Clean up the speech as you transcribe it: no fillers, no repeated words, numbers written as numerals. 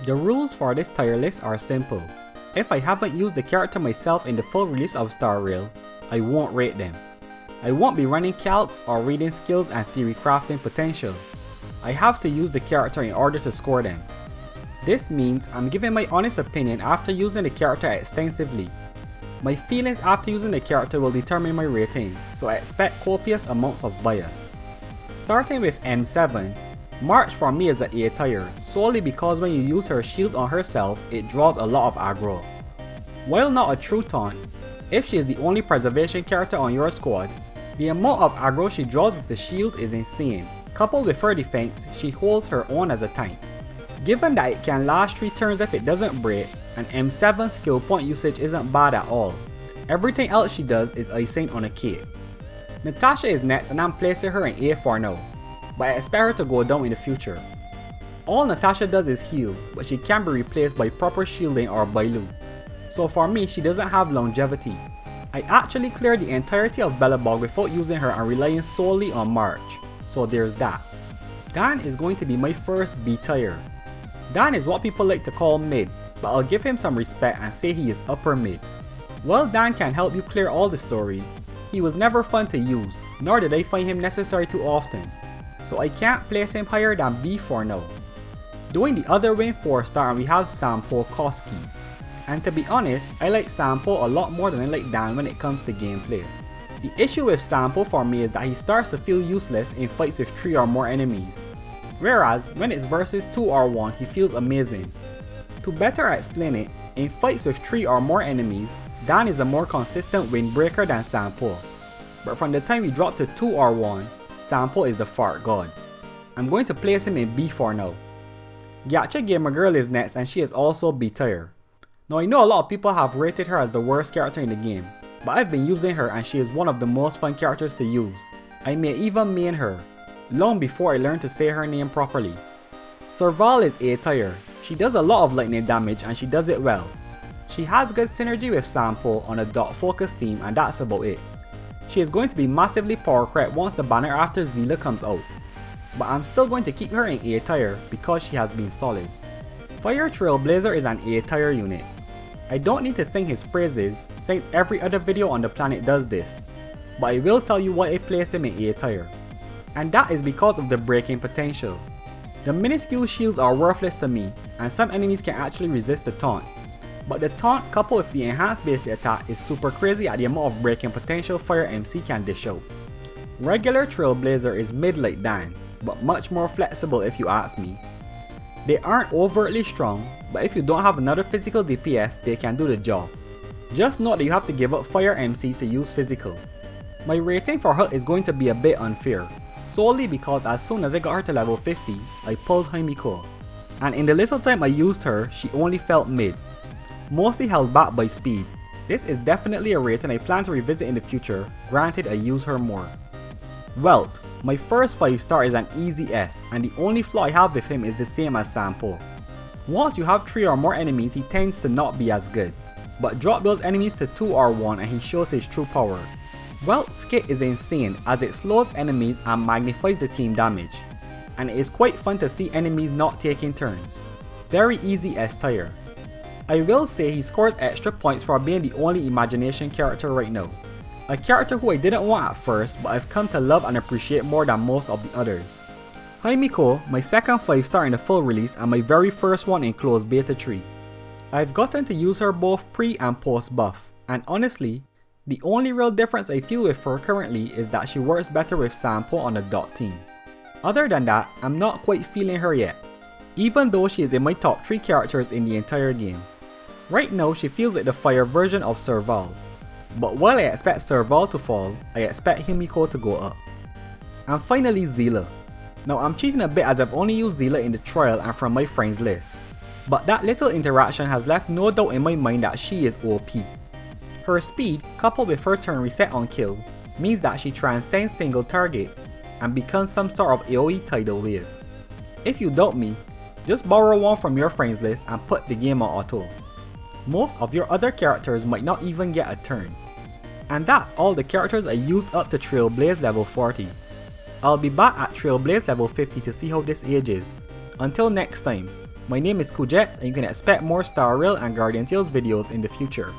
The rules for this tier list are simple. If I haven't used the character myself in the full release of Star Rail, I won't rate them. I won't be running calcs or reading skills and theory crafting potential. I have to use the character in order to score them. This means I'm giving my honest opinion after using the character extensively. My feelings after using the character will determine my rating, so I expect copious amounts of bias. Starting with M7, March for me is an A tier, solely because when you use her shield on herself, it draws a lot of aggro. While not a true taunt, if she is the only preservation character on your squad, the amount of aggro she draws with the shield is insane. Coupled with her defense, she holds her own as a tank. Given that it can last 3 turns if it doesn't break, and M7 skill point usage isn't bad at all. Everything else she does is icing on a cake. Natasha is next and I'm placing her in A for now, but I expect her to go down in the future. All Natasha does is heal, but she can be replaced by proper shielding or Bailu. So for me, she doesn't have longevity. I actually cleared the entirety of Bellabog without using her and relying solely on March, so there's that. Dan is going to be my first B tier. Dan is what people like to call mid, but I'll give him some respect and say he is upper mid. While Dan can help you clear all the story, he was never fun to use, nor did I find him necessary too often, so I can't place him higher than B for now. Doing the other way in 4-star and we have Sampo Koski. And to be honest, I like Sampo a lot more than I like Dan when it comes to gameplay. The issue with Sampo for me is that he starts to feel useless in fights with 3 or more enemies, whereas when it's versus 2 or 1 he feels amazing. To better explain it, in fights with 3 or more enemies, Dan is a more consistent windbreaker than Sampo, but from the time we drop to 2 or 1, Sampo is the fart god. I'm going to place him in B for now. Gacha Gamer Girl is next and she is also B tier. Now I know a lot of people have rated her as the worst character in the game, but I've been using her and she is one of the most fun characters to use. I may even main her, long before I learned to say her name properly. Serval is A tier. She does a lot of lightning damage and she does it well. She has good synergy with Sampo on a dot focus team and that's about it. She is going to be massively power crept once the banner after Seela comes out, but I'm still going to keep her in A tier because she has been solid. Fire Trailblazer is an A tier unit. I don't need to sing his praises since every other video on the planet does this, but I will tell you why I place him in A tier. And that is because of the breaking potential. The minuscule shields are worthless to me and some enemies can actually resist the taunt, but the taunt coupled with the enhanced basic attack is super crazy at the amount of breaking potential Fire MC can dish out. Regular Trailblazer is mid like Dan, but much more flexible if you ask me. They aren't overtly strong, but if you don't have another physical DPS, they can do the job. Just note that you have to give up Fire MC to use physical. My rating for her is going to be a bit unfair, solely because as soon as I got her to level 50, I pulled Himeko, and in the little time I used her, she only felt mid, mostly held back by speed. This is definitely a rating I plan to revisit in the future, granted I use her more. Welt, my first 5-star is an easy S, and the only flaw I have with him is the same as Sampo. Once you have 3 or more enemies, he tends to not be as good, but drop those enemies to 2 or 1 and he shows his true power. Welt's kit is insane as it slows enemies and magnifies the team damage, and it is quite fun to see enemies not taking turns. Very easy S tier. I will say he scores extra points for being the only imagination character right now. A character who I didn't want at first but I've come to love and appreciate more than most of the others. Himeko, my second 5-star in the full release and my very first one in closed beta 3. I've gotten to use her both pre and post buff, and honestly, the only real difference I feel with her currently is that she works better with Sampo on the dot team. Other than that, I'm not quite feeling her yet, even though she is in my top 3 characters in the entire game. Right now she feels like the fire version of Serval, but while I expect Serval to fall, I expect Himeko to go up. And finally Seela. Now I'm cheating a bit as I've only used Seela in the trial and from my friends list, but that little interaction has left no doubt in my mind that she is OP. Her speed, coupled with her turn reset on kill, means that she transcends single target and becomes some sort of AoE tidal wave. If you doubt me, just borrow one from your friends list and put the game on auto. Most of your other characters might not even get a turn. And that's all the characters I used up to Trailblaze level 40. I'll be back at Trailblaze level 50 to see how this ages. Until next time, My name is Qingque and you can expect more Star Rail and Guardian Tales videos in the future.